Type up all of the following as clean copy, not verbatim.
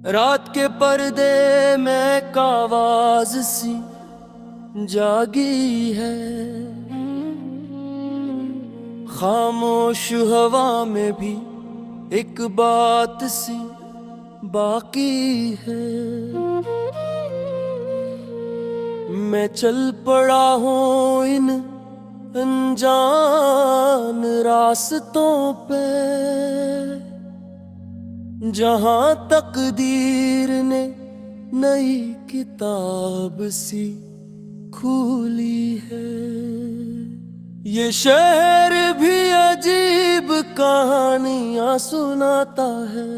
रात के पर्दे में आवाज सी जागी है, खामोश हवा में भी एक बात सी बाकी है। मैं चल पड़ा हूँ इन अनजान रास्तों पे, जहाँ तकदीर ने नई किताब सी खोली है। ये शहर भी अजीब कहानियां सुनाता है,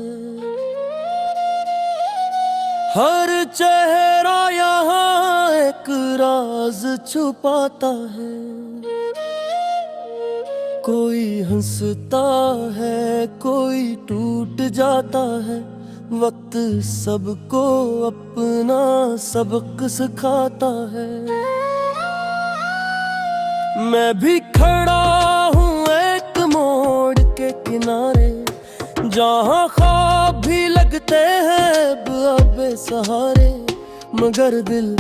हर चेहरा यहाँ एक राज छुपाता है। कोई हंसता है, कोई टूट जाता है, वक्त सबको अपना सबक सिखाता है। मैं भी खड़ा हूँ एक मोड़ के किनारे, जहाँ ख्वाब भी लगते हैं बेसहारे, मगर दिल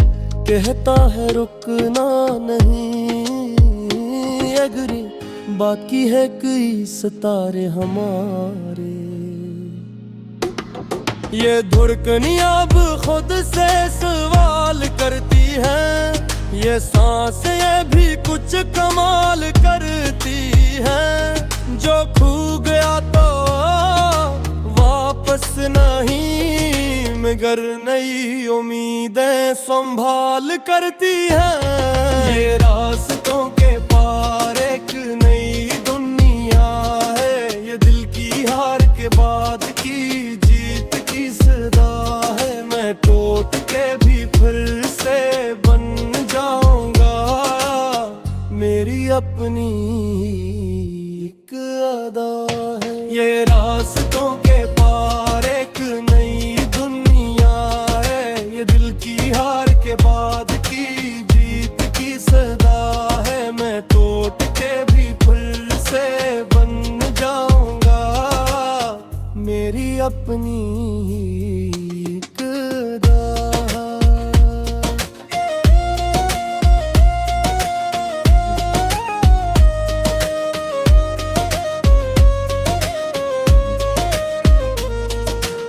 कहता है रुकना नहीं। अगरी बाकी है कई सितारे हमारे। ये धड़कनियां अब खुद से सवाल करती हैं, ये सांसें भी कुछ कमाल करती हैं। जो खो गया तो वापस नहीं, मगर नई उम्मीदें संभाल करती हैं। ये रास्तों के पार एक नई दुनिया है, ये दिल की हार के बाद की जीत की सदा है। मैं टूट के भी फिर से बन जाऊंगा, मेरी अपनी एक अदा है। ये रास्तों के पार एक नई दुनिया है, ये दिल की हार के बाद की जीत की सदा है। मैं टूट के भी फिर से बन जाऊंगा, मेरी अपनी एक अदा।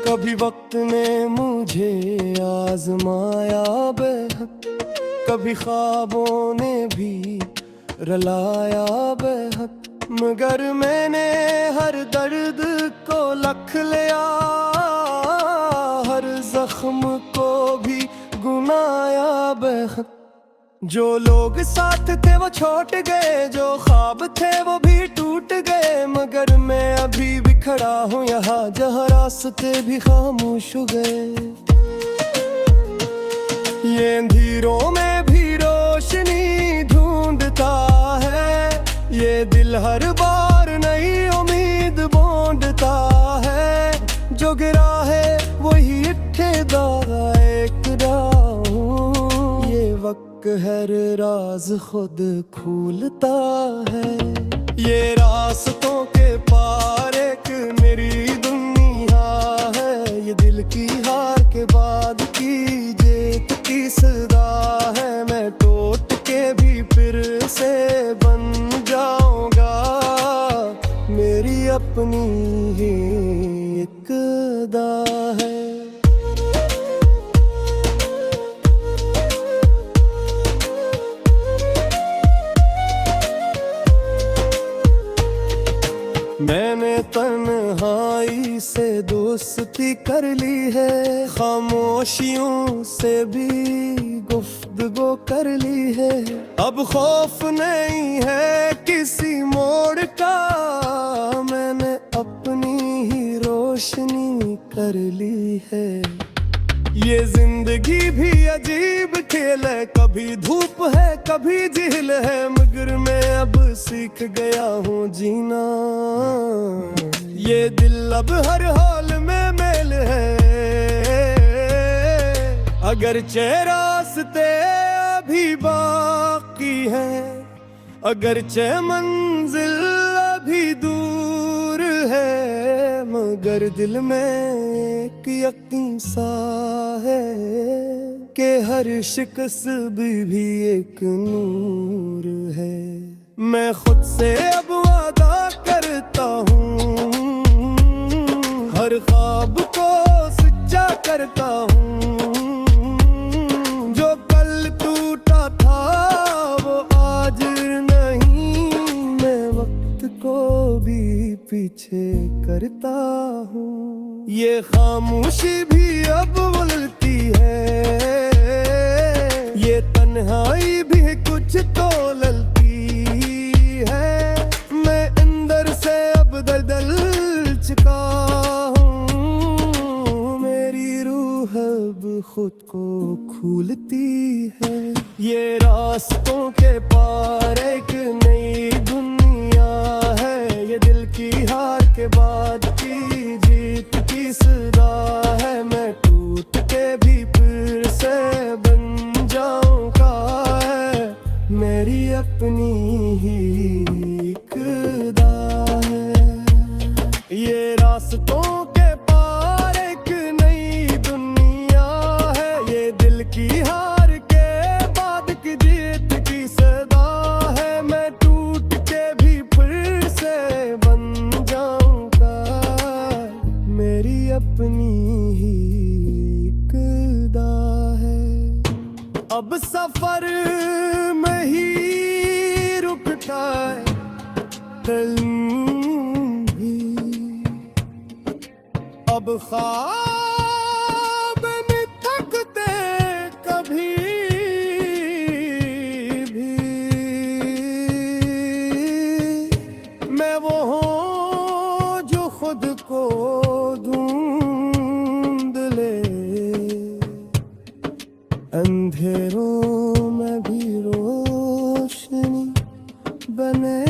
कभी वक्त ने मुझे आजमाया बेहद, कभी ख्वाबों ने भी रुलाया बेहद, मगर मैंने हर दर्द को लख लिया, हर जख्म को भी गुनाया बेहद। जो लोग साथ थे वो छोड़ गए, जो ख्वाब थे वो भी टूट गए, मगर मैं अभी भी खड़ा हूँ यहाँ जहाँ रास्ते भी खामोश हो गए। ये अंधेरों में भी रोशनी ढूंढता है, ये दिल हर बार नई उम्मीद बूंदता है। जो गिरा है वही ठेकेदार एक राह, ये वक्त हर राज खुद खोलता है। ये रास्तों के पार एक मेरी दुनिया है, ये दिल की हार के बाद की जीत की सदा है। मैं टूट के भी फिर से बन जाऊंगा, मेरी अपनी ही एक अदा है। मैंने तन्हाई से दोस्ती कर ली है, खामोशियों से भी गुफ्तगू कर ली है। अब खौफ नहीं है किसी मोड़ का, मैंने अपनी ही रोशनी कर ली है। ये जिंदगी भी अजीब खेल है, कभी धूप है कभी झील है, मगर मैं अब सीख गया हूँ जीना। ये दिल अब हर हाल में मेल है, अगरचे रास्ते अभी बाकी है, अगरचे मंजिल अभी दूर है, मगर दिल में एक यकीन सा है कि हर शिकस्त भी एक नूर है। मैं खुद से अब वादा करता हूँ, हर ख्वाब को सच्चा करता हूँ। जो कल टूटा था वो आज नहीं, मैं वक्त को भी पीछे करता हूँ। ये खामोशी भी अब बोलती है, ये तन्हाई भी कुछ तो ललती है। मैं अंदर से अब दल चुका हूँ, मेरी रूह अब खुद को खूलती है। ये रास्तों के पार एक नई दुनिया है, ये दिल की हार के बाद की जीत की सदा है। मैं टूट के भी फिर से बन जाऊंगा, है मेरी अपनी ही खुदा है। ये रास्तों के पार एक नई दुनिया है, ये दिल की हार के बाद की जीत की सदा है। मैं टूट के भी फिर से बन जाऊंगा, मेरी अपनी ही खुदा है। अब सफर में ही रुकता है कलम भी, अब ख्वाब में थकते कभी भी। मैं वो हूँ जो खुद को ढूंढ ले, अंधेरों में भी रोशनी बने।